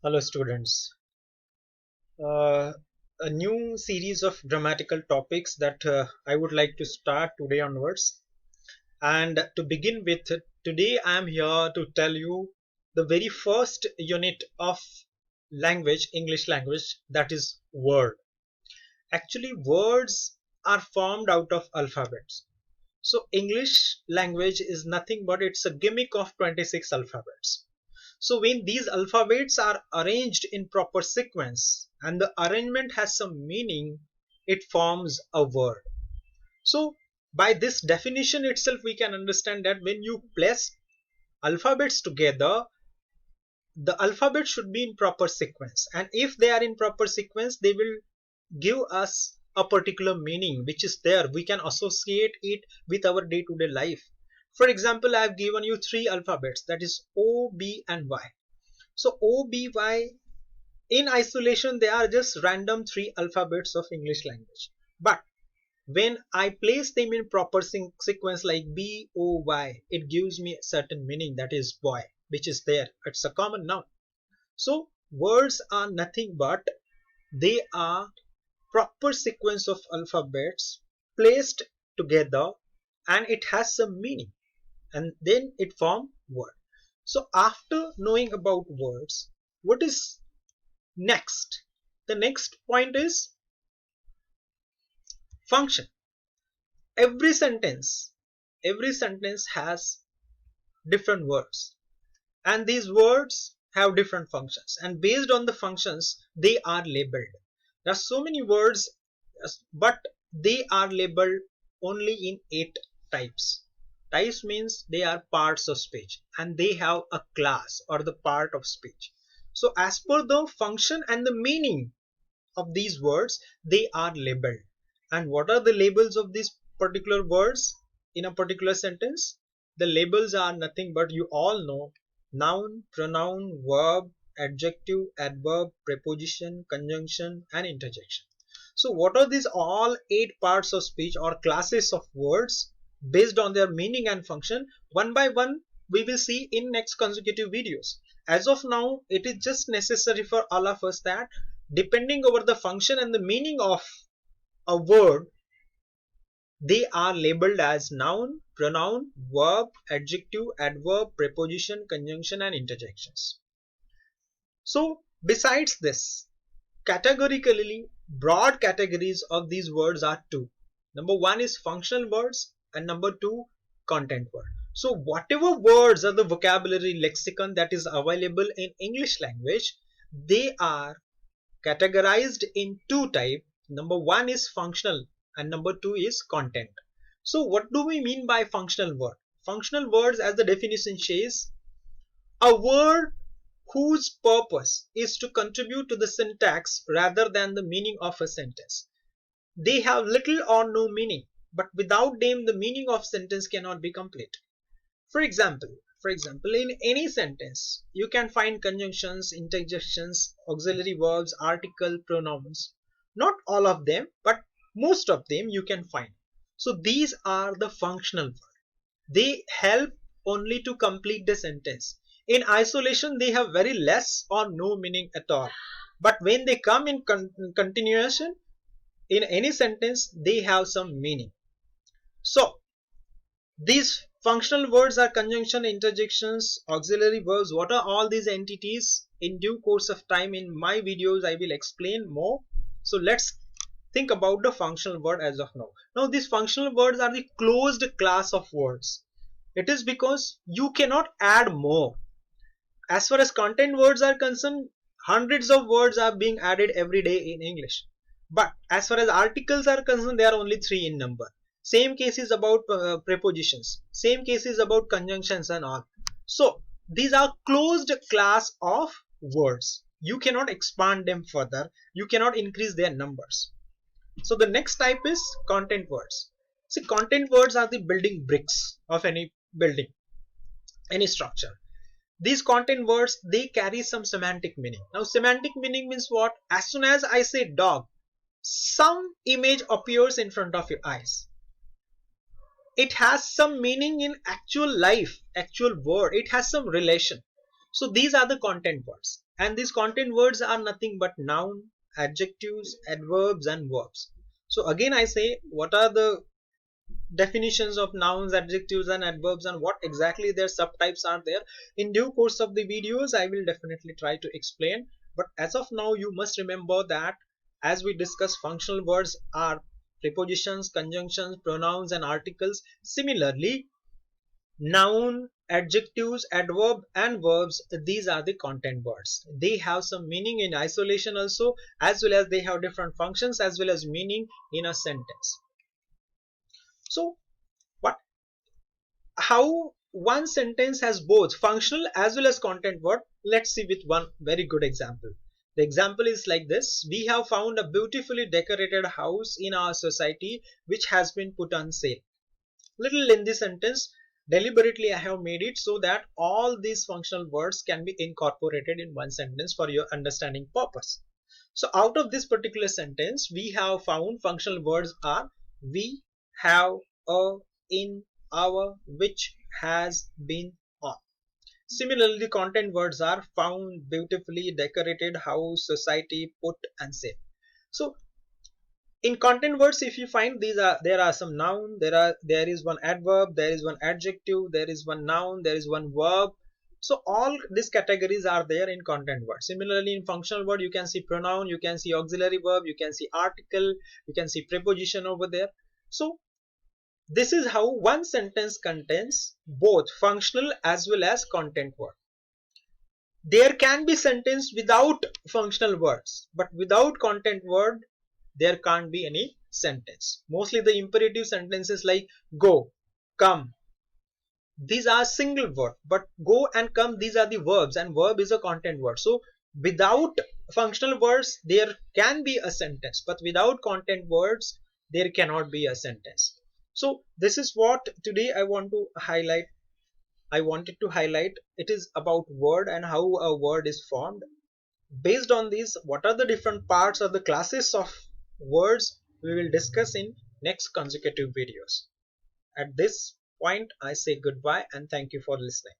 Hello, students. Uh, a new series of grammatical topics that I would like to start today onwards. And to begin with, today I am here to tell you the very first unit of language, English language, that is word. Actually, words are formed out of alphabets. So, English language is nothing but it's a gimmick of 26 alphabets. So when these alphabets are arranged in proper sequence and the arrangement has some meaning, it forms a word. So by this definition itself, we can understand that when you place alphabets together, the alphabet should be in proper sequence. And if they are in proper sequence, they will give us a particular meaning which is there. We can associate it with our day-to-day life. For example, I have given you three alphabets, that is O, B, and Y. So O, B, Y in isolation they are just random three alphabets of English language. But when I place them in proper sequence like B, O, Y, it gives me a certain meaning, that is boy, which is there. It's a common noun. So words are nothing but they are proper sequence of alphabets placed together and it has some meaning and then it form word. So after knowing about words, what is next? The next point is function. Every sentence, every sentence has different words, and these words have different functions. And based on the functions, they are labeled. There are so many words, but they are labeled only in 8 types. Types means they are parts of speech, and they have a class or the part of speech. So as per the function and the meaning of these words, they are labeled. And what are the labels of these particular words in a particular sentence? The labels are nothing but, you all know, noun, pronoun, verb, adjective, adverb, preposition, conjunction, and interjection. So what are these all 8 parts of speech or classes of words based on their meaning and function? One by one we will see in next consecutive videos. As of now, it is just necessary for all of us that depending over the function and the meaning of a word, they are labeled as noun, pronoun, verb, adjective, adverb, preposition, conjunction, and interjections. So besides this, categorically broad categories of these words are two. Number one is functional words and number two content word. So whatever words are the vocabulary lexicon that is available in English language, they are categorized in two types. Number one is functional and number two is content. So what do we mean by functional word? Functional words, as the definition says, a word whose purpose is to contribute to the syntax rather than the meaning of a sentence. They have little or no meaning, but without them the meaning of sentence cannot be complete. For example, in any sentence, you can find conjunctions, interjections, auxiliary verbs, article, pronouns. Not all of them, but most of them you can find. So these are the functional words. They help only to complete the sentence. In isolation, they have very less or no meaning at all. But when they come in continuation, in any sentence, they have some meaning. So these functional words are conjunction, interjections, auxiliary verbs. What are all these entities? In due course of time in my videos, I will explain more. So let's think about the functional word as of now. Now these functional words are the closed class of words. It is because you cannot add more. As far as content words are concerned, hundreds of words are being added every day in English. But as far as articles are concerned, they are only 3 in number. Same case is about prepositions. Same case is about conjunctions and all. So these are closed class of words. You cannot expand them further. You cannot increase their numbers. So the next type is content words. See, content words are the building bricks of any building, any structure. These content words, they carry some semantic meaning. Now semantic meaning means what? As soon as I say dog, some image appears in front of your eyes. It has some meaning in actual life, actual word. It has some relation. So these are the content words. And these content words are nothing but noun, adjectives, adverbs and verbs. So again I say, what are the definitions of nouns, adjectives and adverbs, and what exactly their subtypes are there? In due course of the videos I will definitely try to explain, but as of now you must remember that as we discuss, functional words are prepositions, conjunctions, pronouns and articles. Similarly, noun, adjectives, adverb and verbs, these are the content words. They have some meaning in isolation also, as well as they have different functions as well as meaning in a sentence. So what, how one sentence has both functional as well as content word? Let's see with one very good example. The example is like this: we have found a beautifully decorated house in our society which has been put on sale. Little in this sentence, deliberately I have made it so that all these functional words can be incorporated in one sentence for your understanding purpose. So out of this particular sentence, we have found functional words are we, have, a, in, our, which, has, been, on. Similarly, the content words are found, beautifully decorated, house, society, put and sale. So in content words, if you find these are, there are some noun, there is one adverb, there is one adjective, there is one noun, there is one verb. So all these categories are there in content word. Similarly, in functional word you can see pronoun, you can see auxiliary verb, you can see article, you can see preposition over there. So this is how one sentence contains both functional as well as content word. There can be sentence without functional words, but without content word there can't be any sentence. Mostly the imperative sentences like go, come, these are single word, but go and come, these are the verbs, and verb is a content word. So without functional words there can be a sentence, but without content words there cannot be a sentence. So this is what today I wanted to highlight. It is about word and how a word is formed. Based on these, what are the different parts or the classes of words, we will discuss in next consecutive videos. At this point I say goodbye and thank you for listening.